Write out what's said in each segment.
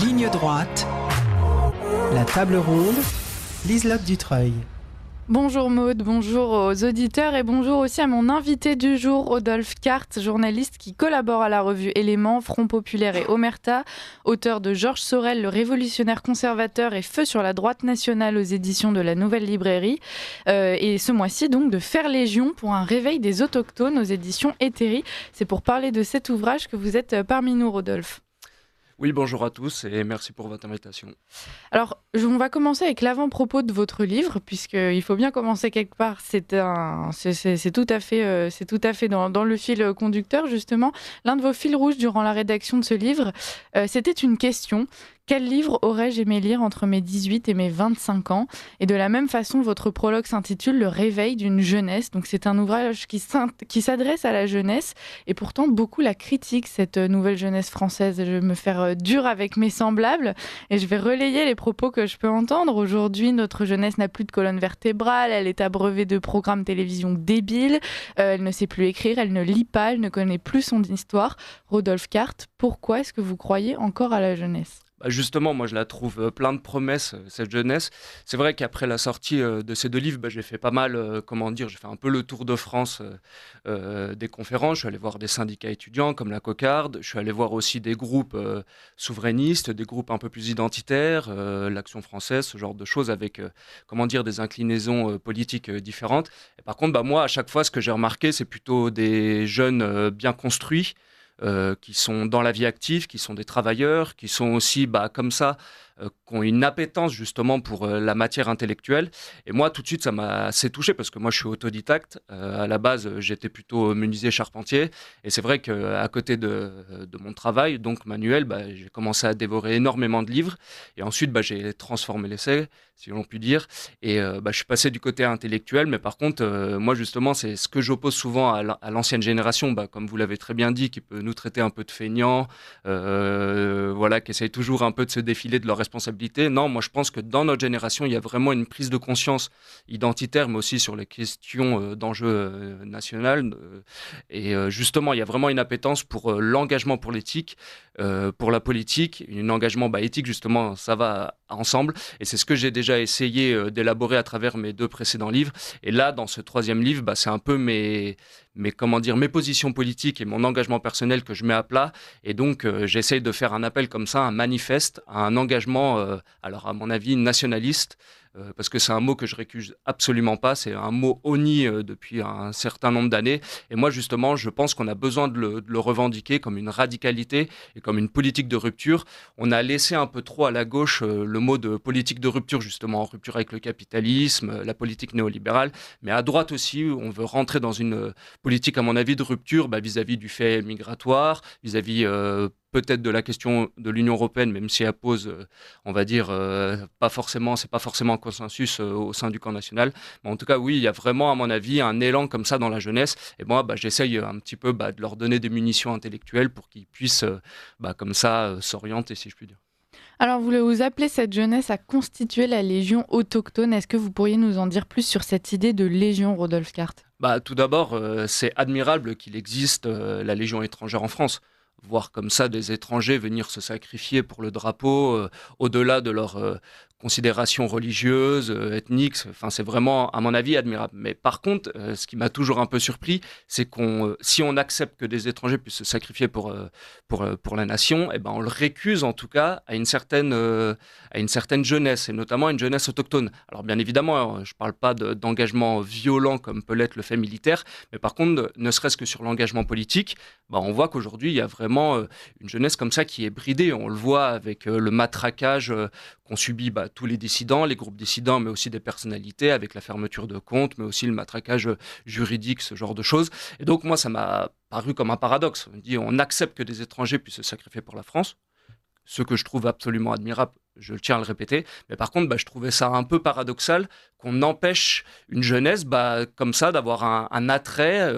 Ligne droite, la table ronde, Liselotte Dutreuil. Bonjour Maude, bonjour aux auditeurs et bonjour aussi à mon invité du jour, Rodolphe Carte, journaliste qui collabore à la revue Éléments, Front Populaire et Omerta, auteur de Georges Sorel, le révolutionnaire conservateur et Feu sur la droite nationale aux éditions de la Nouvelle Librairie, et ce mois-ci donc de Faire Légion pour un réveil des autochtones aux éditions Héthérie. C'est pour parler de cet ouvrage que vous êtes parmi nous, Rodolphe. Oui, bonjour à tous et merci pour votre invitation. Alors, on va commencer avec l'avant-propos de votre livre, puisqu'il faut bien commencer quelque part. C'est tout à fait dans le fil conducteur, justement. L'un de vos fils rouges durant la rédaction de ce livre, c'était une question. Quel livre aurais-je aimé lire entre mes 18 et mes 25 ans ? Et de la même façon, votre prologue s'intitule « Le réveil d'une jeunesse ». Donc c'est un ouvrage qui s'adresse à la jeunesse et pourtant beaucoup la critique, cette nouvelle jeunesse française. Je vais me faire dur avec mes semblables et je vais relayer les propos que je peux entendre. Aujourd'hui, notre jeunesse n'a plus de colonne vertébrale, elle est abreuvée de programmes télévision débiles, elle ne sait plus écrire, elle ne lit pas, elle ne connaît plus son histoire. Rodolphe Carte, pourquoi est-ce que vous croyez encore à la jeunesse ? Justement, moi je la trouve plein de promesses, cette jeunesse. C'est vrai qu'après la sortie de ces deux livres, j'ai fait pas mal, j'ai fait un peu le tour de France des conférences. Je suis allé voir des syndicats étudiants comme la Cocarde. Je suis allé voir aussi des groupes souverainistes, des groupes un peu plus identitaires, l'Action française, ce genre de choses avec des inclinaisons politiques différentes. Et par contre, moi à chaque fois, ce que j'ai remarqué, c'est plutôt des jeunes bien construits, qui sont dans la vie active, qui sont des travailleurs, qui sont aussi comme ça, qui ont une appétence justement pour la matière intellectuelle. Et moi, tout de suite, ça m'a assez touché parce que moi, je suis autodidacte. À la base, j'étais plutôt menuisier charpentier. Et c'est vrai qu'à côté de mon travail, donc manuel, j'ai commencé à dévorer énormément de livres. Et ensuite, j'ai transformé l'essai, si l'on peut dire. Et je suis passé du côté intellectuel. Mais par contre, moi, justement, c'est ce que j'oppose souvent à l'ancienne génération, comme vous l'avez très bien dit, qui peut nous traiter un peu de feignants, qui essaye toujours un peu de se défiler de leur responsabilité. Non, moi je pense que dans notre génération, il y a vraiment une prise de conscience identitaire, mais aussi sur les questions d'enjeux nationaux. Et justement, il y a vraiment une appétence pour l'engagement politique, pour la politique, un engagement éthique, justement, ça va ensemble. Et c'est ce que j'ai déjà essayé d'élaborer à travers mes deux précédents livres. Et là, dans ce troisième livre, c'est un peu mes positions politiques et mon engagement personnel que je mets à plat. Et donc, j'essaye de faire un appel comme ça, un manifeste, un engagement, alors à mon avis, nationaliste, parce que c'est un mot que je récuse absolument pas. C'est un mot honni depuis un certain nombre d'années. Et moi, justement, je pense qu'on a besoin de le revendiquer comme une radicalité et comme une politique de rupture. On a laissé un peu trop à la gauche le mot de politique de rupture, justement, en rupture avec le capitalisme, la politique néolibérale. Mais à droite aussi, on veut rentrer dans une politique, à mon avis, de rupture vis-à-vis du fait migratoire, vis-à-vis peut-être de la question de l'Union européenne, même si elle pose, c'est pas forcément un consensus au sein du camp national. Mais en tout cas, oui, il y a vraiment, à mon avis, un élan comme ça dans la jeunesse. Et moi, j'essaye un petit peu de leur donner des munitions intellectuelles pour qu'ils puissent, comme ça, s'orienter, si je puis dire. Alors, vous appelez cette jeunesse à constituer la Légion autochtone. Est-ce que vous pourriez nous en dire plus sur cette idée de Légion, Rodolphe Carte ? Tout d'abord, c'est admirable qu'il existe la Légion étrangère en France. Voir comme ça des étrangers venir se sacrifier pour le drapeau, au-delà de leur considérations religieuses, ethniques, c'est vraiment, à mon avis, admirable. Mais par contre, ce qui m'a toujours un peu surpris, c'est si on accepte que des étrangers puissent se sacrifier pour la nation, on le récuse en tout cas à une certaine jeunesse, et notamment une jeunesse autochtone. Alors bien évidemment, je ne parle pas d'engagement violent comme peut l'être le fait militaire, mais par contre, ne serait-ce que sur l'engagement politique, on voit qu'aujourd'hui, il y a vraiment une jeunesse comme ça qui est bridée. On le voit avec le matraquage qu'ont subi tous les dissidents, les groupes dissidents, mais aussi des personnalités, avec la fermeture de comptes, mais aussi le matraquage juridique, ce genre de choses. Et donc moi, ça m'a paru comme un paradoxe. On accepte que des étrangers puissent se sacrifier pour la France, ce que je trouve absolument admirable, je tiens à le répéter, mais par contre, je trouvais ça un peu paradoxal qu'on empêche une jeunesse comme ça d'avoir un attrait,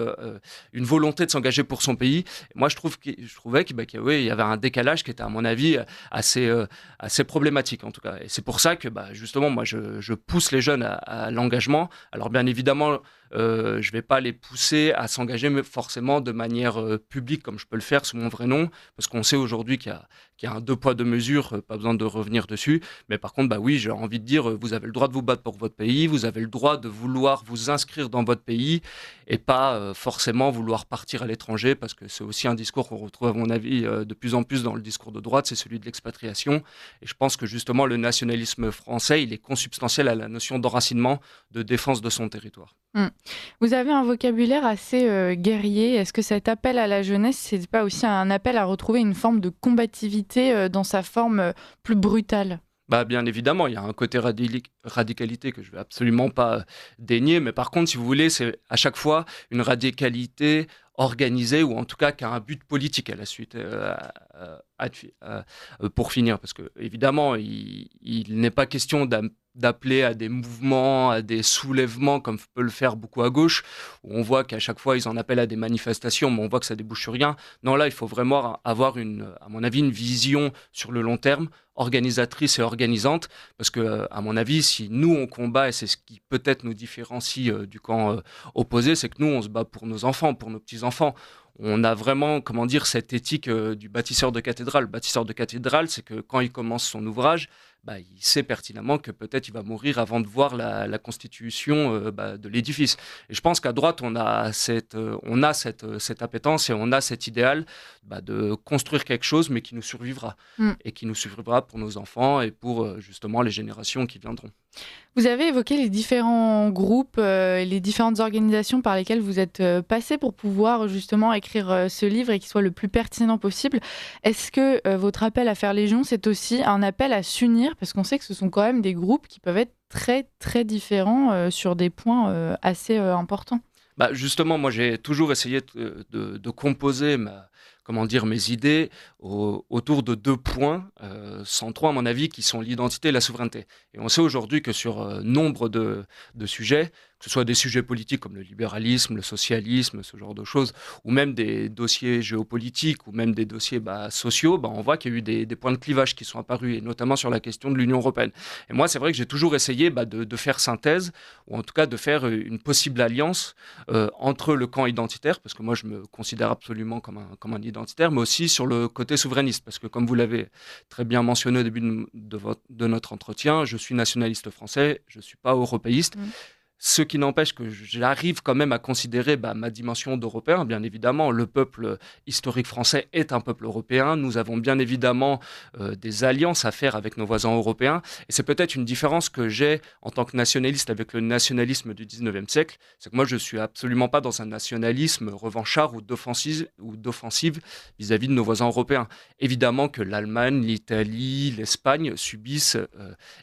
une volonté de s'engager pour son pays. Et moi, je trouvais qu'il y avait un décalage qui était, à mon avis, assez problématique en tout cas. Et c'est pour ça que justement, moi, je pousse les jeunes à l'engagement. Alors bien évidemment, je vais pas les pousser à s'engager forcément de manière publique comme je peux le faire sous mon vrai nom, parce qu'on sait aujourd'hui qu'il y a un deux poids deux mesures, pas besoin de revenir dessus. Mais par contre, bah oui, j'ai envie de dire, vous avez le droit de vous battre pour votre pays, vous avez le droit de vouloir vous inscrire dans votre pays et pas forcément vouloir partir à l'étranger, parce que c'est aussi un discours qu'on retrouve à mon avis de plus en plus dans le discours de droite, c'est celui de l'expatriation. Et je pense que justement le nationalisme français, il est consubstantiel à la notion d'enracinement, de défense de son territoire. Vous avez un vocabulaire assez guerrier. Est-ce que cet appel à la jeunesse, c'est pas aussi un appel à retrouver une forme de combativité dans sa forme plus brutale? Bah, bien évidemment, il y a un côté radicalité que je vais absolument pas dénier, mais par contre, si vous voulez, c'est à chaque fois une radicalité organisée, ou en tout cas qui a un but politique à la suite, pour finir, parce que évidemment, il n'est pas question d'appeler à des mouvements, à des soulèvements, comme peut le faire beaucoup à gauche, où on voit qu'à chaque fois, ils en appellent à des manifestations, mais on voit que ça débouche sur rien. Non, là, il faut vraiment avoir, à mon avis, une vision sur le long terme, organisatrice et organisante, parce que, à mon avis, si nous, on combat, et c'est ce qui peut-être nous différencie du camp opposé, c'est que nous, on se bat pour nos enfants, pour nos petits-enfants. On a vraiment, comment dire, cette éthique du bâtisseur de cathédrale. Le bâtisseur de cathédrale, c'est que quand il commence son ouvrage, bah, il sait pertinemment que peut-être il va mourir avant de voir la constitution de l'édifice. Et je pense qu'à droite, on a cette appétence et on a cet idéal de construire quelque chose, mais qui nous survivra. Et qui nous survivra pour nos enfants et pour justement les générations qui viendront. Vous avez évoqué les différents groupes, les différentes organisations par lesquelles vous êtes passé pour pouvoir justement écrire ce livre et qu'il soit le plus pertinent possible. Est-ce que votre appel à faire Légion, c'est aussi un appel à s'unir? Parce qu'on sait que ce sont quand même des groupes qui peuvent être très, très différents sur des points assez importants. Bah justement, moi j'ai toujours essayé de composer mes idées autour de deux points centraux à mon avis, qui sont l'identité et la souveraineté. Et on sait aujourd'hui que sur nombre de sujets, que ce soit des sujets politiques comme le libéralisme, le socialisme, ce genre de choses, ou même des dossiers géopolitiques, ou même des dossiers sociaux, on voit qu'il y a eu des points de clivage qui sont apparus, et notamment sur la question de l'Union européenne. Et moi, c'est vrai que j'ai toujours essayé de faire synthèse, ou en tout cas de faire une possible alliance entre le camp identitaire, parce que moi, je me considère absolument comme un identitaire, mais aussi sur le côté souverainiste, parce que comme vous l'avez très bien mentionné au début de notre entretien, je suis nationaliste français, je ne suis pas européiste. Ce qui n'empêche que j'arrive quand même à considérer ma dimension d'Européen. Bien évidemment, le peuple historique français est un peuple européen. Nous avons bien évidemment des alliances à faire avec nos voisins européens. Et c'est peut-être une différence que j'ai en tant que nationaliste avec le nationalisme du 19e siècle. C'est que moi, je ne suis absolument pas dans un nationalisme revanchard ou d'offensive vis-à-vis de nos voisins européens. Évidemment que l'Allemagne, l'Italie, l'Espagne subissent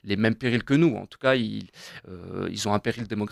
les mêmes périls que nous. En tout cas, ils ont un péril démographique.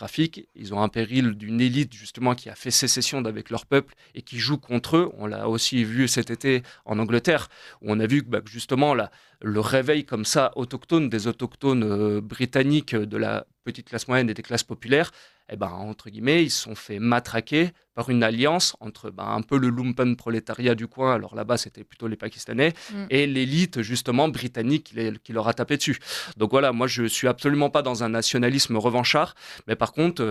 Ils ont un péril d'une élite justement qui a fait sécession d'avec leur peuple et qui joue contre eux. On l'a aussi vu cet été en Angleterre, où on a vu que justement le réveil comme ça autochtone, des autochtones britanniques, de la petite classe moyenne et des classes populaires, entre guillemets, ils se sont fait matraquer par une alliance entre un peu le lumpen prolétariat du coin, alors là-bas c'était plutôt les Pakistanais, et l'élite justement britannique qui leur a tapé dessus. Donc voilà, moi je suis absolument pas dans un nationalisme revanchard, mais par contre,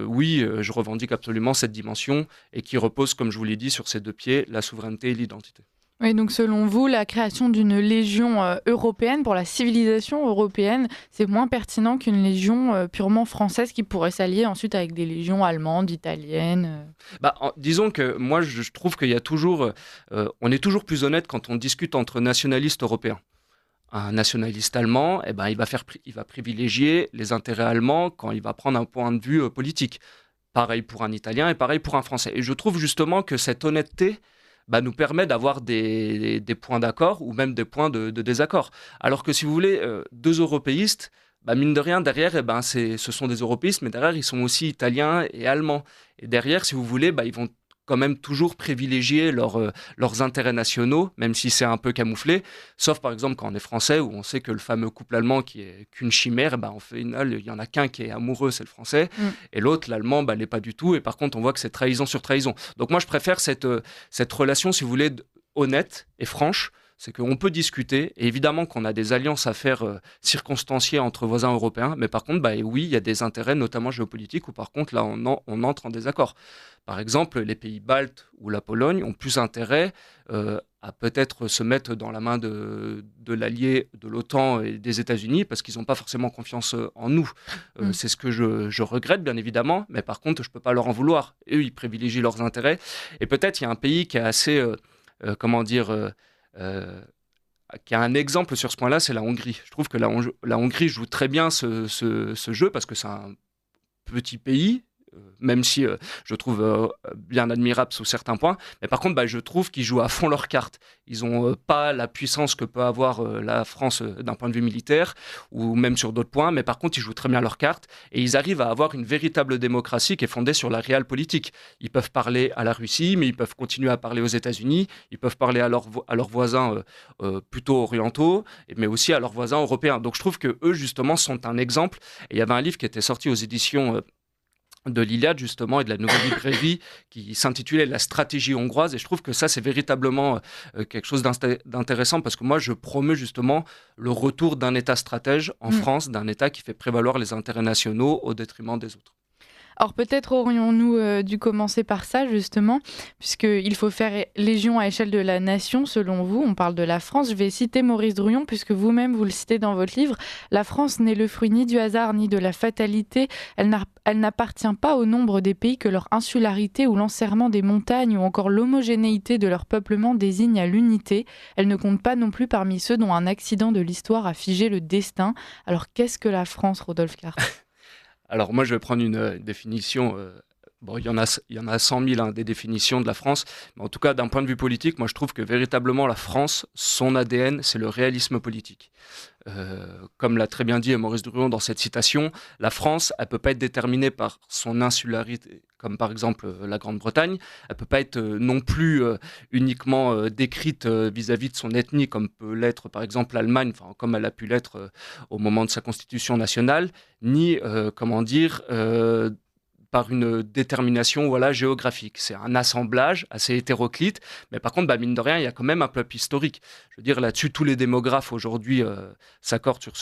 oui, je revendique absolument cette dimension et qui repose, comme je vous l'ai dit, sur ces deux pieds, la souveraineté et l'identité. Oui, donc selon vous, la création d'une légion européenne pour la civilisation européenne, c'est moins pertinent qu'une légion purement française qui pourrait s'allier ensuite avec des légions allemandes, italiennes. Disons que moi, je trouve qu'il y a toujours... on est toujours plus honnête quand on discute entre nationalistes européens. Un nationaliste allemand, il va privilégier les intérêts allemands quand il va prendre un point de vue politique. Pareil pour un Italien et pareil pour un Français. Et je trouve justement que cette honnêteté nous permet d'avoir des points d'accord ou même des points de désaccord. Alors que si vous voulez, deux européistes, mine de rien, derrière, ce sont des européistes, mais derrière, ils sont aussi italiens et allemands. Et derrière, si vous voulez, ils vont quand même toujours privilégier leurs intérêts nationaux, même si c'est un peu camouflé, sauf par exemple quand on est français, où on sait que le fameux couple allemand qui est qu'une chimère, en final, il n'y en a qu'un qui est amoureux, c'est le français, et l'autre, l'allemand, l'est pas du tout, et par contre, on voit que c'est trahison sur trahison. Donc moi, je préfère cette relation, si vous voulez, honnête et franche, c'est qu'on peut discuter, et évidemment qu'on a des alliances à faire circonstanciées entre voisins européens, mais par contre, oui, il y a des intérêts, notamment géopolitiques, où par contre, là, on entre en désaccord. Par exemple, les pays baltes ou la Pologne ont plus intérêt à peut-être se mettre dans la main de l'allié de l'OTAN et des États-Unis parce qu'ils n'ont pas forcément confiance en nous. C'est ce que je regrette, bien évidemment, mais par contre, je ne peux pas leur en vouloir. Eux, ils privilégient leurs intérêts. Et peut-être il y a un pays qui est assez, qui a un exemple sur ce point-là, c'est la Hongrie. Je trouve que la Hongrie joue très bien ce jeu parce que c'est un petit pays, même si je trouve bien admirable sous certains points. Mais par contre, je trouve qu'ils jouent à fond leurs cartes. Ils n'ont pas la puissance que peut avoir la France d'un point de vue militaire, ou même sur d'autres points, mais par contre, ils jouent très bien leurs cartes, et ils arrivent à avoir une véritable démocratie qui est fondée sur la réelle politique. Ils peuvent parler à la Russie, mais ils peuvent continuer à parler aux États-Unis, ils peuvent parler à leurs voisins plutôt orientaux, mais aussi à leurs voisins européens. Donc je trouve qu'eux, justement, sont un exemple. Et il y avait un livre qui était sorti aux éditions de l'Iliade, justement, et de la Nouvelle Librairie, qui s'intitulait La stratégie hongroise. Et je trouve que ça, c'est véritablement quelque chose d'intéressant, parce que moi, je promeux justement le retour d'un État stratège en France, d'un État qui fait prévaloir les intérêts nationaux au détriment des autres. Alors peut-être aurions-nous dû commencer par ça justement, puisqu'il faut faire légion à échelle de la nation selon vous, on parle de la France. Je vais citer Maurice Druon, puisque vous-même vous le citez dans votre livre. La France n'est le fruit ni du hasard ni de la fatalité, elle n'appartient pas au nombre des pays que leur insularité ou l'enserrement des montagnes ou encore l'homogénéité de leur peuplement désigne à l'unité. Elle ne compte pas non plus parmi ceux dont un accident de l'histoire a figé le destin. Alors qu'est-ce que la France, Rodolphe Cart ? Alors moi, je vais prendre une définition. Il y en a 100 000 des définitions de la France. Mais en tout cas, d'un point de vue politique, moi, je trouve que véritablement, la France, son ADN, c'est le réalisme politique. Comme l'a très bien dit Maurice Druon dans cette citation, la France, elle ne peut pas être déterminée par son insularité, comme par exemple la Grande-Bretagne. Elle ne peut pas être non plus uniquement décrite vis-à-vis de son ethnie, comme peut l'être par exemple l'Allemagne, comme elle a pu l'être au moment de sa constitution nationale, ni, par une détermination géographique. C'est un assemblage assez hétéroclite, mais par contre, mine de rien, il y a quand même un peuple historique. Je veux dire, là-dessus, tous les démographes aujourd'hui s'accordent sur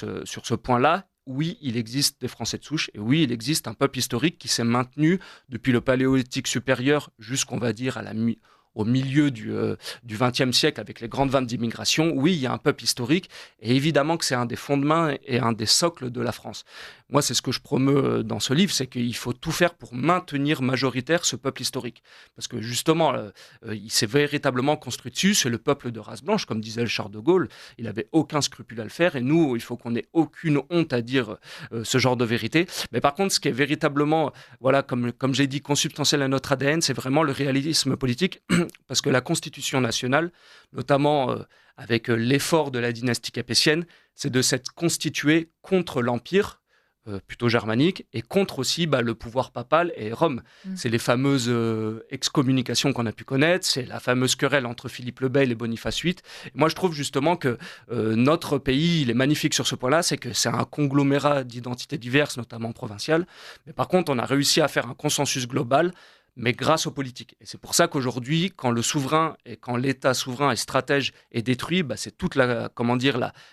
ce point-là. Oui, il existe des Français de souche, et oui, il existe un peuple historique qui s'est maintenu depuis le Paléolithique supérieur jusqu'on va dire au milieu du XXe siècle avec les grandes vagues d'immigration. Oui, il y a un peuple historique, et évidemment que c'est un des fondements et un des socles de la France. Moi, c'est ce que je promeus dans ce livre, c'est qu'il faut tout faire pour maintenir majoritaire ce peuple historique. Parce que justement, il s'est véritablement construit dessus, c'est le peuple de race blanche, comme disait Charles de Gaulle, il n'avait aucun scrupule à le faire, et nous, il faut qu'on ait aucune honte à dire ce genre de vérité. Mais par contre, ce qui est véritablement, comme j'ai dit, consubstantiel à notre ADN, c'est vraiment le réalisme politique, parce que la Constitution nationale, notamment avec l'effort de la dynastie capétienne, c'est de s'être constituée contre l'Empire, plutôt germanique, et contre aussi le pouvoir papal et Rome. C'est les fameuses excommunications qu'on a pu connaître, c'est la fameuse querelle entre Philippe le Bel et Boniface VIII. Et moi, je trouve justement que notre pays, il est magnifique sur ce point-là, c'est que c'est un conglomérat d'identités diverses, notamment provinciales, mais par contre, on a réussi à faire un consensus global, mais grâce aux politiques. Et c'est pour ça qu'aujourd'hui, quand le souverain et quand l'État souverain et stratège est détruit, c'est toute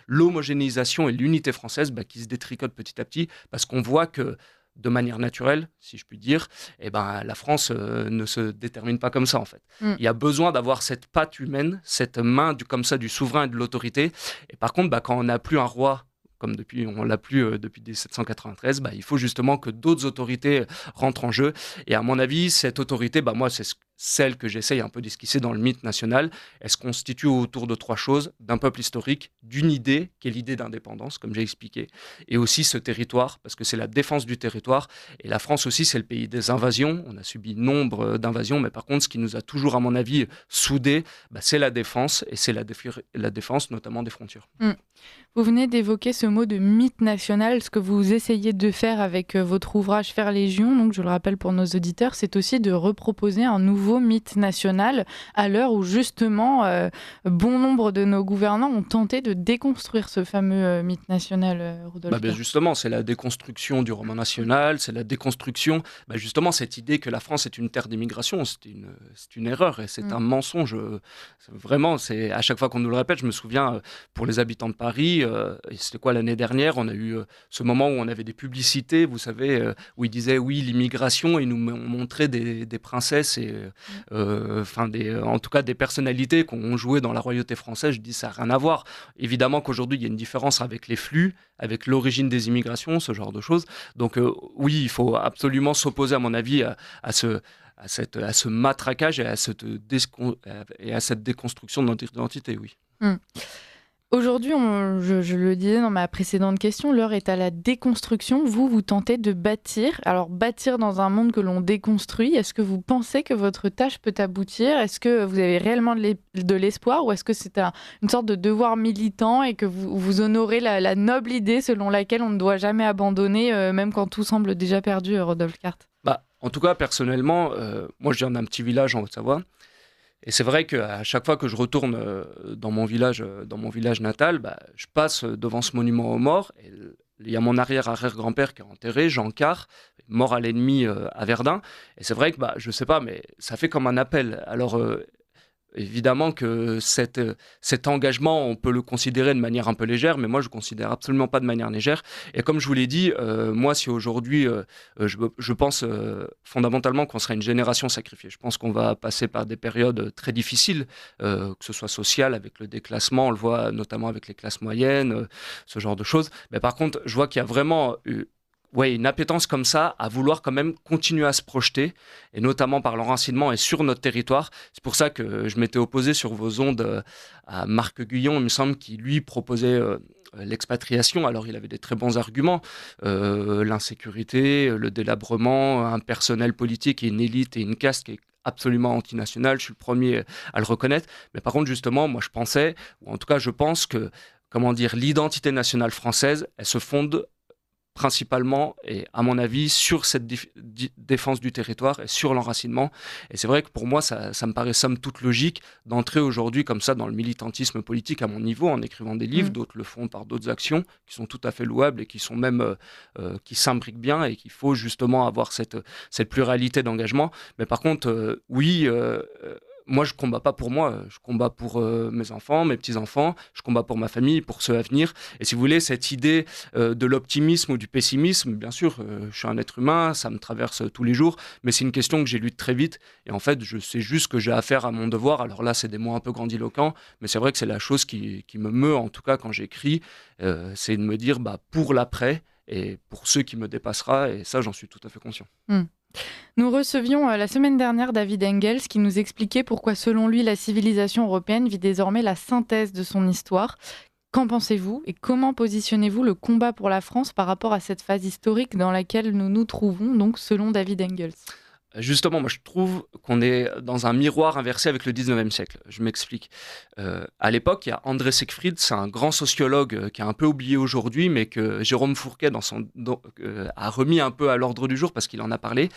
l'homogénéisation et l'unité française qui se détricote petit à petit, parce qu'on voit que de manière naturelle, si je puis dire, la France ne se détermine pas comme ça, en fait. Il y a besoin d'avoir cette patte humaine, cette main comme ça du souverain et de l'autorité. Et par contre, quand on n'a plus un roi, comme on l'a plus depuis 1793, il faut justement que d'autres autorités rentrent en jeu. Et à mon avis, cette autorité, moi, c'est celle que j'essaye un peu d'esquisser dans le mythe national. Elle se constitue autour de trois choses: d'un peuple historique, d'une idée, qui est l'idée d'indépendance, comme j'ai expliqué, et aussi ce territoire, parce que c'est la défense du territoire. Et la France aussi, c'est le pays des invasions. On a subi nombre d'invasions, mais par contre, ce qui nous a toujours, à mon avis, soudés, c'est la défense, et c'est la défense notamment des frontières. Vous venez d'évoquer ce mot de mythe national. Ce que vous essayez de faire avec votre ouvrage Faire Légion, donc je le rappelle pour nos auditeurs, c'est aussi de reproposer un nouveau nouveau mythe national à l'heure où justement bon nombre de nos gouvernants ont tenté de déconstruire ce fameux mythe national, Rudolf Ben Carr. justement, c'est la déconstruction du roman national, c'est la déconstruction, justement, cette idée que la France est une terre d'immigration, c'est une erreur et c'est un mensonge. Vraiment, à chaque fois qu'on nous le répète, je me souviens, pour les habitants de Paris, et c'était quoi l'année dernière, on a eu ce moment où on avait des publicités, vous savez, où ils disaient oui, l'immigration, et ils nous montraient des princesses et en tout cas des personnalités qu'on jouait dans la royauté française. Je dis ça n'a rien à voir. Évidemment qu'aujourd'hui, il y a une différence avec les flux, avec l'origine des immigrations, ce genre de choses. Donc oui, il faut absolument s'opposer, à mon avis, à ce matraquage et à cette déconstruction de notre identité, oui. Aujourd'hui, je le disais dans ma précédente question, l'heure est à la déconstruction. Vous tentez de bâtir. Alors, bâtir dans un monde que l'on déconstruit, est-ce que vous pensez que votre tâche peut aboutir ? Est-ce que vous avez réellement de l'espoir ou est-ce que c'est une sorte de devoir militant et que vous honorez la noble idée selon laquelle on ne doit jamais abandonner, même quand tout semble déjà perdu, Rodolphe Carr ? En tout cas, personnellement, moi, je viens d'un petit village en Haute-Savoie. Et c'est vrai qu'à chaque fois que je retourne dans mon village natal, je passe devant ce monument aux morts. Et il y a mon arrière-arrière-grand-père qui est enterré, Jean Carr, mort à l'ennemi à Verdun. Et c'est vrai que, je sais pas, mais ça fait comme un appel. Alors, évidemment que cet engagement, on peut le considérer de manière un peu légère, mais moi, je ne le considère absolument pas de manière légère. Et comme je vous l'ai dit, moi, si aujourd'hui, je pense fondamentalement qu'on sera une génération sacrifiée. Je pense qu'on va passer par des périodes très difficiles, que ce soit sociales, avec le déclassement, on le voit notamment avec les classes moyennes, ce genre de choses. Mais par contre, je vois qu'il y a vraiment une appétence comme ça à vouloir quand même continuer à se projeter, et notamment par l'enracinement et sur notre territoire. C'est pour ça que je m'étais opposé sur vos ondes à Marc Guyon, il me semble, qui lui proposait l'expatriation. Alors il avait des très bons arguments, l'insécurité, le délabrement, un personnel politique et une élite et une caste qui est absolument antinationale, je suis le premier à le reconnaître. Mais par contre, justement, moi je pensais, ou en tout cas je pense que, l'identité nationale française, elle se fonde principalement, et à mon avis, sur cette défense du territoire et sur l'enracinement. Et c'est vrai que pour moi, ça me paraît somme toute logique d'entrer aujourd'hui comme ça dans le militantisme politique à mon niveau, en écrivant des livres. D'autres le font par d'autres actions qui sont tout à fait louables et qui sont même qui s'imbriquent bien, et qu'il faut justement avoir cette pluralité d'engagement. Mais par contre, moi, je ne combats pas pour moi, je combats pour mes enfants, mes petits-enfants, je combats pour ma famille, pour ceux à venir. Et si vous voulez, cette idée de l'optimisme ou du pessimisme, bien sûr, je suis un être humain, ça me traverse tous les jours, mais c'est une question que j'élude très vite. Et en fait, je sais juste que j'ai affaire à mon devoir. Alors là, c'est des mots un peu grandiloquents, mais c'est vrai que c'est la chose qui me meut, en tout cas, quand j'écris, c'est de me dire, pour l'après, et pour ceux qui me dépassera, et ça, j'en suis tout à fait conscient. Nous recevions la semaine dernière David Engels qui nous expliquait pourquoi, selon lui, la civilisation européenne vit désormais la synthèse de son histoire. Qu'en pensez-vous et comment positionnez-vous le combat pour la France par rapport à cette phase historique dans laquelle nous nous trouvons, donc selon David Engels ? Justement, moi je trouve qu'on est dans un miroir inversé avec le 19e siècle. Je m'explique. À l'époque, il y a André Siegfried, c'est un grand sociologue qui est un peu oublié aujourd'hui, mais que Jérôme Fourquet a remis un peu à l'ordre du jour parce qu'il en a parlé.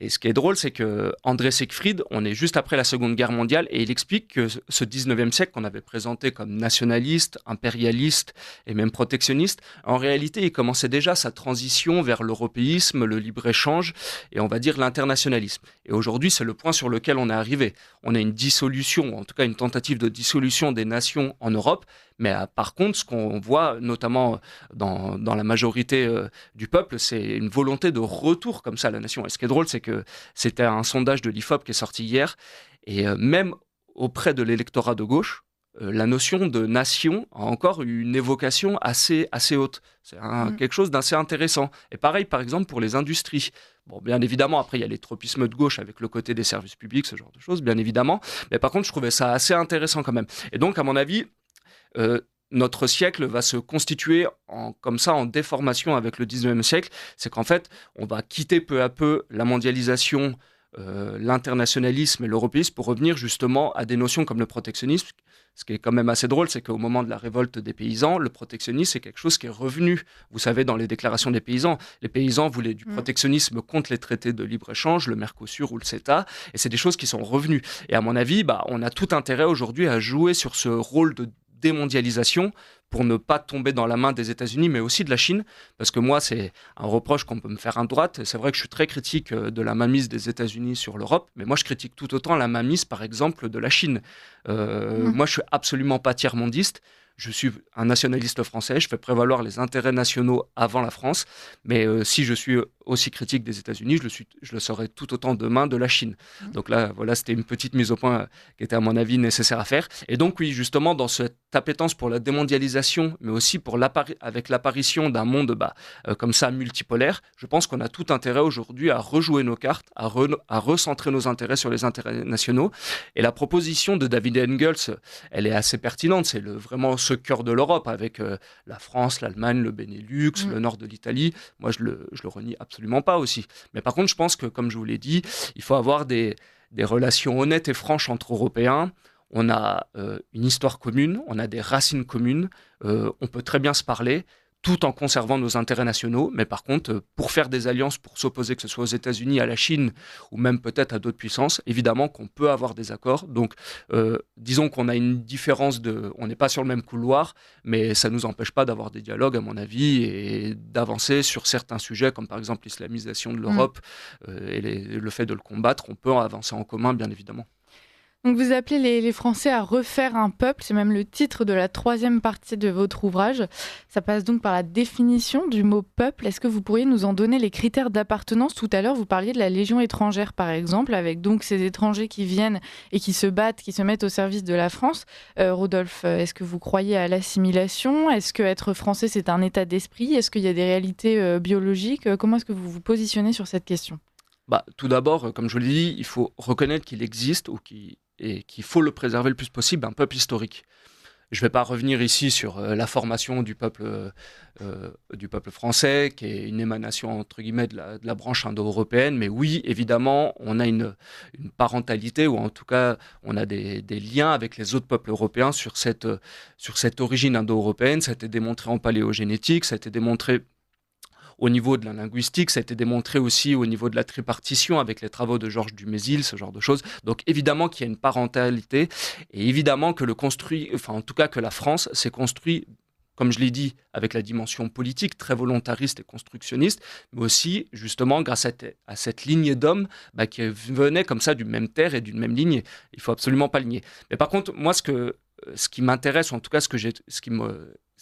Et ce qui est drôle, c'est que André Siegfried, on est juste après la Seconde Guerre mondiale, et il explique que ce 19e siècle qu'on avait présenté comme nationaliste, impérialiste et même protectionniste, en réalité, il commençait déjà sa transition vers l'européisme, le libre-échange et on va dire l'internationalisme. Et aujourd'hui, c'est le point sur lequel on est arrivé. On a une dissolution, en tout cas une tentative de dissolution des nations en Europe. Mais par contre, ce qu'on voit notamment dans la majorité du peuple, c'est une volonté de retour comme ça à la nation. Et ce qui est drôle, c'est que c'était un sondage de l'IFOP qui est sorti hier. Et même auprès de l'électorat de gauche, la notion de nation a encore une évocation assez haute. C'est quelque chose d'assez intéressant. Et pareil, par exemple, pour les industries. Bon, bien évidemment, après, il y a les tropismes de gauche avec le côté des services publics, ce genre de choses, bien évidemment. Mais par contre, je trouvais ça assez intéressant quand même. Et donc, à mon avis, notre siècle va se constituer comme ça en déformation avec le 19e siècle. C'est qu'en fait, on va quitter peu à peu la mondialisation l'internationalisme et l'européisme pour revenir justement à des notions comme le protectionnisme. Ce qui est quand même assez drôle, c'est qu'au moment de la révolte des paysans, le protectionnisme, c'est quelque chose qui est revenu. Vous savez, dans les déclarations des paysans, les paysans voulaient du protectionnisme contre les traités de libre-échange, le Mercosur ou le CETA, et c'est des choses qui sont revenues. Et à mon avis, on a tout intérêt aujourd'hui à jouer sur ce rôle de démondialisation pour ne pas tomber dans la main des États-Unis, mais aussi de la Chine, parce que moi, c'est un reproche qu'on peut me faire à droite. C'est vrai que je suis très critique de la mainmise des États-Unis sur l'Europe, mais moi, je critique tout autant la mainmise, par exemple, de la Chine. Moi, je suis absolument pas tiers-mondiste. Je suis un nationaliste français, je fais prévaloir les intérêts nationaux avant la France, mais si je suis aussi critique des États-Unis, je le serai tout autant demain de la Chine. Donc là, voilà, c'était une petite mise au point qui était à mon avis nécessaire à faire. Et donc oui, justement, dans cette appétence pour la démondialisation, mais aussi avec l'apparition d'un monde comme ça multipolaire, je pense qu'on a tout intérêt aujourd'hui à rejouer nos cartes, à recentrer nos intérêts sur les intérêts nationaux. Et la proposition de David Engels, elle est assez pertinente, c'est vraiment ce cœur de l'Europe avec la France, l'Allemagne, le Benelux, le nord de l'Italie. Moi, je le renie absolument pas aussi. Mais par contre, je pense que, comme je vous l'ai dit, il faut avoir des relations honnêtes et franches entre Européens. On a une histoire commune, on a des racines communes, on peut très bien se parler, tout en conservant nos intérêts nationaux. Mais par contre, pour faire des alliances, pour s'opposer, que ce soit aux États-Unis, à la Chine, ou même peut-être à d'autres puissances, évidemment qu'on peut avoir des accords. Donc, disons qu'on a une différence on n'est pas sur le même couloir, mais ça ne nous empêche pas d'avoir des dialogues, à mon avis, et d'avancer sur certains sujets, comme par exemple l'islamisation de l'Europe, et le fait de le combattre. On peut avancer en commun, bien évidemment. Donc vous appelez les Français à refaire un peuple, c'est même le titre de la 3e partie de votre ouvrage. Ça passe donc par la définition du mot peuple. Est-ce que vous pourriez nous en donner les critères d'appartenance ? Tout à l'heure, vous parliez de la Légion étrangère, par exemple, avec donc ces étrangers qui viennent et qui se battent, qui se mettent au service de la France. Rodolphe, est-ce que vous croyez à l'assimilation ? Est-ce qu'être français, c'est un état d'esprit ? Est-ce qu'il y a des réalités biologiques ? Comment est-ce que vous vous positionnez sur cette question ? Tout d'abord, comme je vous l'ai dit, il faut reconnaître qu'il existe et qu'il faut le préserver le plus possible, un peuple historique. Je ne vais pas revenir ici sur la formation du peuple français, qui est une émanation, entre guillemets, de la branche indo-européenne. Mais oui, évidemment, on a une parentalité, ou en tout cas, on a des liens avec les autres peuples européens sur cette origine indo-européenne. Ça a été démontré en paléogénétique, ça a été démontré au niveau de la linguistique, ça a été démontré aussi au niveau de la tripartition avec les travaux de Georges Dumézil, ce genre de choses. Donc évidemment qu'il y a une parentalité et évidemment que que la France s'est construite, comme je l'ai dit, avec la dimension politique très volontariste et constructionniste, mais aussi justement grâce à cette lignée d'hommes qui venaient comme ça d'une même terre et d'une même lignée. Il ne faut absolument pas le nier. Mais par contre, moi, ce qui m'intéresse, ou en tout cas ce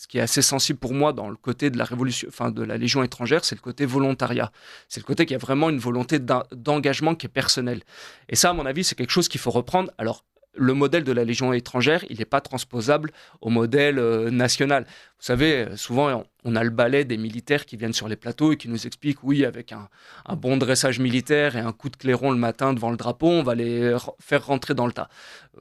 qui est assez sensible pour moi dans le côté de la révolution, de la Légion étrangère, c'est le côté volontariat. C'est le côté qui a vraiment une volonté d'engagement qui est personnelle. Et ça, à mon avis, c'est quelque chose qu'il faut reprendre. Alors, le modèle de la Légion étrangère, il n'est pas transposable au modèle national. Vous savez, souvent, on a le balai des militaires qui viennent sur les plateaux et qui nous expliquent, oui, avec un bon dressage militaire et un coup de clairon le matin devant le drapeau, on va les faire rentrer dans le tas.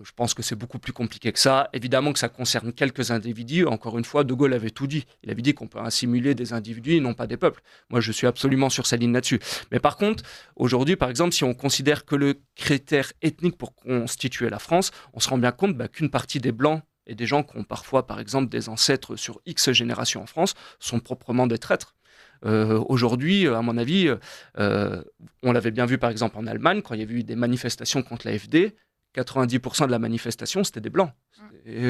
Je pense que c'est beaucoup plus compliqué que ça. Évidemment que ça concerne quelques individus. Encore une fois, De Gaulle avait tout dit. Il avait dit qu'on peut assimiler des individus et non pas des peuples. Moi, je suis absolument sur sa ligne là-dessus. Mais par contre, aujourd'hui, par exemple, si on considère que le critère ethnique pour constituer la France, on se rend bien compte qu'une partie des Blancs et des gens qui ont parfois, par exemple, des ancêtres sur X générations en France, sont proprement des traîtres. Aujourd'hui, à mon avis, on l'avait bien vu, par exemple, en Allemagne, quand il y avait eu des manifestations contre l'AfD, 90% de la manifestation, c'était des Blancs.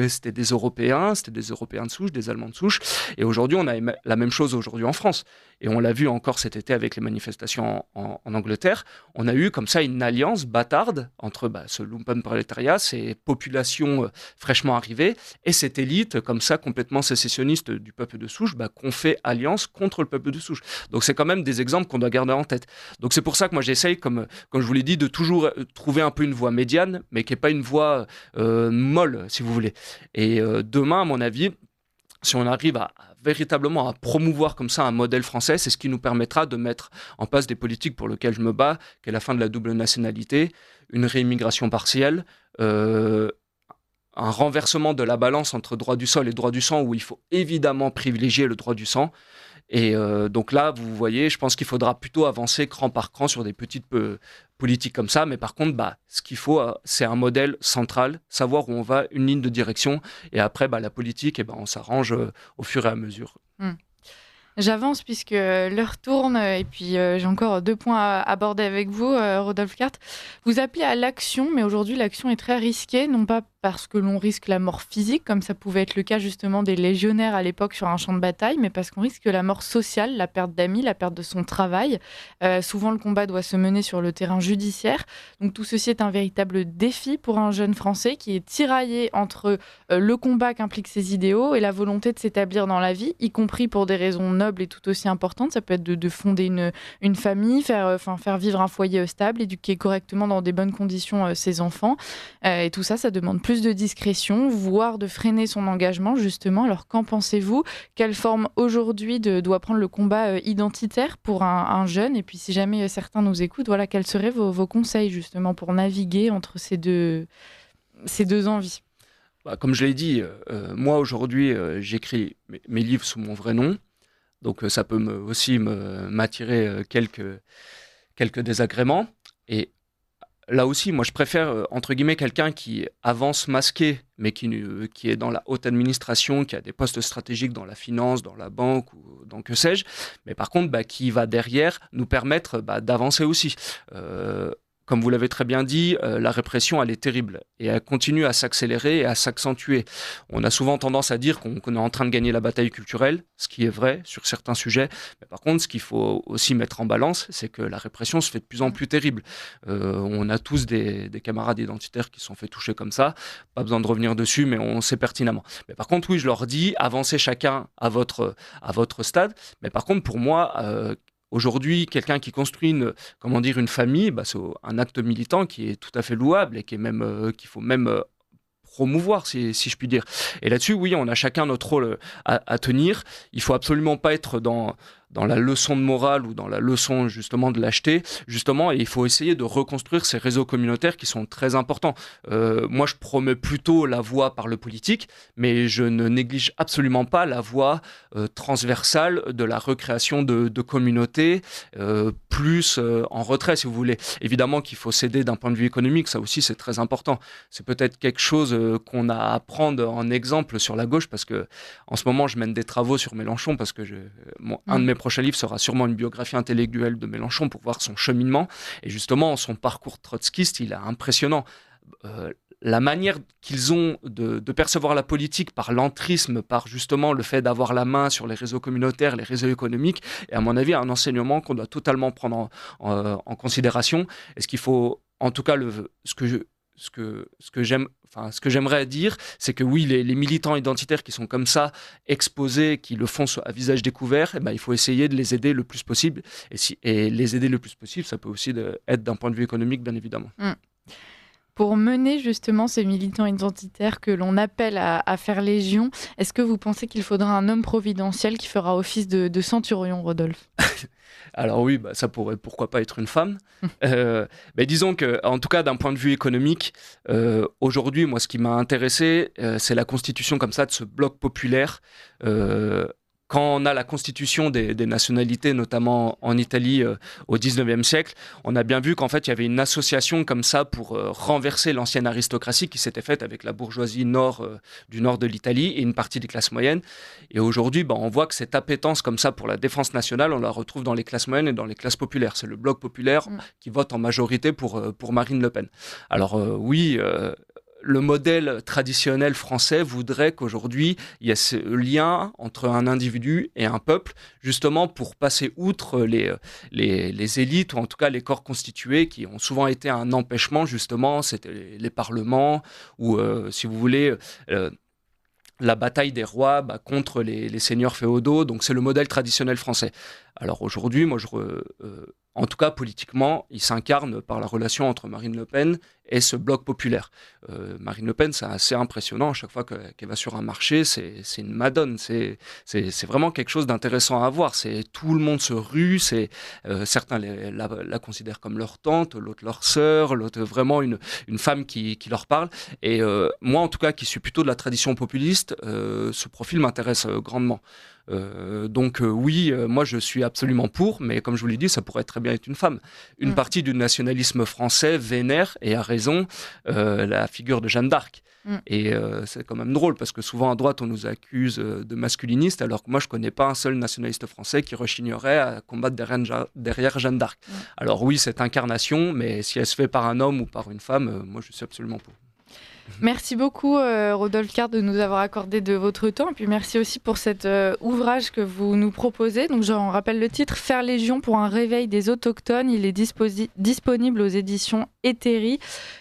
C'était des Européens de souche, des Allemands de souche. Et aujourd'hui, on a la même chose aujourd'hui en France. Et on l'a vu encore cet été avec les manifestations en Angleterre. On a eu comme ça une alliance bâtarde entre ce lumpenprolétariat, ces populations fraîchement arrivées, et cette élite comme ça complètement sécessionniste du peuple de souche, qu'on fait alliance contre le peuple de souche. Donc c'est quand même des exemples qu'on doit garder en tête. Donc c'est pour ça que moi j'essaye, comme je vous l'ai dit, de toujours trouver un peu une voie médiane, mais qui n'est pas une voie molle, si vous voulez. Et demain, à mon avis, si on arrive véritablement à promouvoir comme ça un modèle français, c'est ce qui nous permettra de mettre en place des politiques pour lesquelles je me bats, qui est la fin de la double nationalité, une réimmigration partielle, un renversement de la balance entre droit du sol et droit du sang, où il faut évidemment privilégier le droit du sang, Et donc là, vous voyez, je pense qu'il faudra plutôt avancer cran par cran sur des petites politiques comme ça. Mais par contre, ce qu'il faut, c'est un modèle central, savoir où on va, une ligne de direction. Et après, la politique, on s'arrange au fur et à mesure. J'avance puisque l'heure tourne et puis j'ai encore 2 points à aborder avec vous, Rodolphe Carte. Vous appelez à l'action, mais aujourd'hui l'action est très risquée, non pas parce que l'on risque la mort physique, comme ça pouvait être le cas justement des légionnaires à l'époque sur un champ de bataille, mais parce qu'on risque la mort sociale, la perte d'amis, la perte de son travail. Souvent le combat doit se mener sur le terrain judiciaire. Donc tout ceci est un véritable défi pour un jeune Français qui est tiraillé entre le combat qu'impliquent ses idéaux et la volonté de s'établir dans la vie, y compris pour des raisons nobles et tout aussi importantes. Ça peut être de fonder une famille, faire vivre un foyer stable, éduquer correctement dans des bonnes conditions ses enfants. Et tout ça, ça demande plus de discrétion, voire de freiner son engagement, justement. Alors, qu'en pensez-vous ? Quelle forme aujourd'hui doit prendre le combat identitaire pour un jeune ? Et puis, si jamais certains nous écoutent, voilà, quels seraient vos conseils, justement, pour naviguer entre ces deux envies ? Comme je l'ai dit, moi, aujourd'hui, j'écris mes livres sous mon vrai nom. Donc, ça peut aussi m'attirer quelques désagréments. Et là aussi, moi, je préfère, entre guillemets, quelqu'un qui avance masqué, mais qui est dans la haute administration, qui a des postes stratégiques dans la finance, dans la banque ou dans que sais-je, mais par contre, qui va derrière nous permettre d'avancer aussi. Comme vous l'avez très bien dit, la répression, elle est terrible et elle continue à s'accélérer et à s'accentuer. On a souvent tendance à dire qu'on est en train de gagner la bataille culturelle, ce qui est vrai sur certains sujets. Mais par contre, ce qu'il faut aussi mettre en balance, c'est que la répression se fait de plus en plus terrible. On a tous des camarades identitaires qui se sont fait toucher comme ça. Pas besoin de revenir dessus, mais on sait pertinemment. Mais par contre, oui, je leur dis, avancez chacun à votre stade. Mais par contre, pour moi, aujourd'hui, quelqu'un qui construit une famille, c'est un acte militant qui est tout à fait louable et qui est même qu'il faut même promouvoir, si je puis dire. Et là-dessus, oui, on a chacun notre rôle à tenir. Il faut absolument pas être dans la leçon de morale ou dans la leçon justement de lâcheté, justement, et il faut essayer de reconstruire ces réseaux communautaires qui sont très importants. Moi, je promets plutôt la voie par le politique, mais je ne néglige absolument pas la voie transversale de la recréation de communautés, plus en retrait, si vous voulez. Évidemment qu'il faut s'aider d'un point de vue économique, ça aussi c'est très important. C'est peut-être quelque chose qu'on a à prendre en exemple sur la gauche, parce que en ce moment, je mène des travaux sur Mélenchon, parce que un de mes prochain livre sera sûrement une biographie intellectuelle de Mélenchon pour voir son cheminement. Et justement, son parcours trotskiste, il est impressionnant. La manière qu'ils ont de percevoir la politique par l'entrisme, par justement le fait d'avoir la main sur les réseaux communautaires, les réseaux économiques, est à mon avis un enseignement qu'on doit totalement prendre en considération. Et ce qu'il faut, en tout cas, ce que j'aimerais dire, c'est que oui, les militants identitaires qui sont comme ça, exposés, qui le font à visage découvert, il faut essayer de les aider le plus possible. Et les aider le plus possible, ça peut aussi être d'un point de vue économique, bien évidemment. Pour mener justement ces militants identitaires que l'on appelle à faire légion, est-ce que vous pensez qu'il faudra un homme providentiel qui fera office de centurion, Rodolphe ? Alors oui, ça pourrait pourquoi pas être une femme. Mais disons que, en tout cas, d'un point de vue économique, aujourd'hui, moi, ce qui m'a intéressé, c'est la constitution comme ça de ce bloc populaire. Quand on a la constitution des nationalités, notamment en Italie au 19e siècle, on a bien vu qu'en fait, il y avait une association comme ça pour renverser l'ancienne aristocratie qui s'était faite avec la bourgeoisie du nord de l'Italie et une partie des classes moyennes. Et aujourd'hui, on voit que cette appétence comme ça pour la défense nationale, on la retrouve dans les classes moyennes et dans les classes populaires. C'est le bloc populaire qui vote en majorité pour Marine Le Pen. Alors oui... le modèle traditionnel français voudrait qu'aujourd'hui, il y ait ce lien entre un individu et un peuple, justement pour passer outre les élites, ou en tout cas les corps constitués, qui ont souvent été un empêchement, justement, c'était les parlements, ou si vous voulez... la bataille des rois contre les seigneurs féodaux, donc c'est le modèle traditionnel français. Alors aujourd'hui, moi, en tout cas politiquement, il s'incarne par la relation entre Marine Le Pen et ce bloc populaire. Marine Le Pen, c'est assez impressionnant. À chaque fois qu'elle va sur un marché, c'est une madone. C'est vraiment quelque chose d'intéressant à voir. Tout le monde se rue. Certains la considèrent comme leur tante, l'autre leur sœur, l'autre vraiment une femme qui leur parle. Et moi, en tout cas, qui suis plutôt de la tradition populiste, ce profil m'intéresse grandement. Oui, moi je suis absolument pour, mais comme je vous l'ai dit, ça pourrait très bien être une femme. Une partie du nationalisme français vénère, et a raison, la figure de Jeanne d'Arc. Et c'est quand même drôle, parce que souvent à droite on nous accuse de masculinistes, alors que moi je connais pas un seul nationaliste français qui rechignerait à combattre derrière Jeanne d'Arc. Alors oui, cette incarnation, mais si elle se fait par un homme ou par une femme, moi je suis absolument pour. Merci beaucoup Rodolphe Card de nous avoir accordé de votre temps, et puis merci aussi pour cet ouvrage que vous nous proposez. Donc j'en rappelle le titre, Faire Légion pour un réveil des autochtones. Il est disponible aux éditions Héthérie.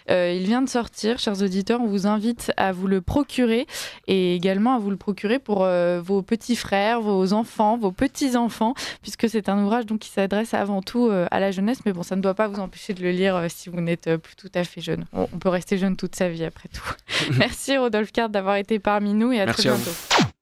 Il vient de sortir, chers auditeurs, on vous invite à vous le procurer, et également à vous le procurer pour vos petits frères, vos enfants, vos petits-enfants, puisque c'est un ouvrage donc, qui s'adresse avant tout à la jeunesse, mais bon, ça ne doit pas vous empêcher de le lire si vous n'êtes plus tout à fait jeune. On peut rester jeune toute sa vie après tout. Merci Rodolphe Card d'avoir été parmi nous, et à très bientôt.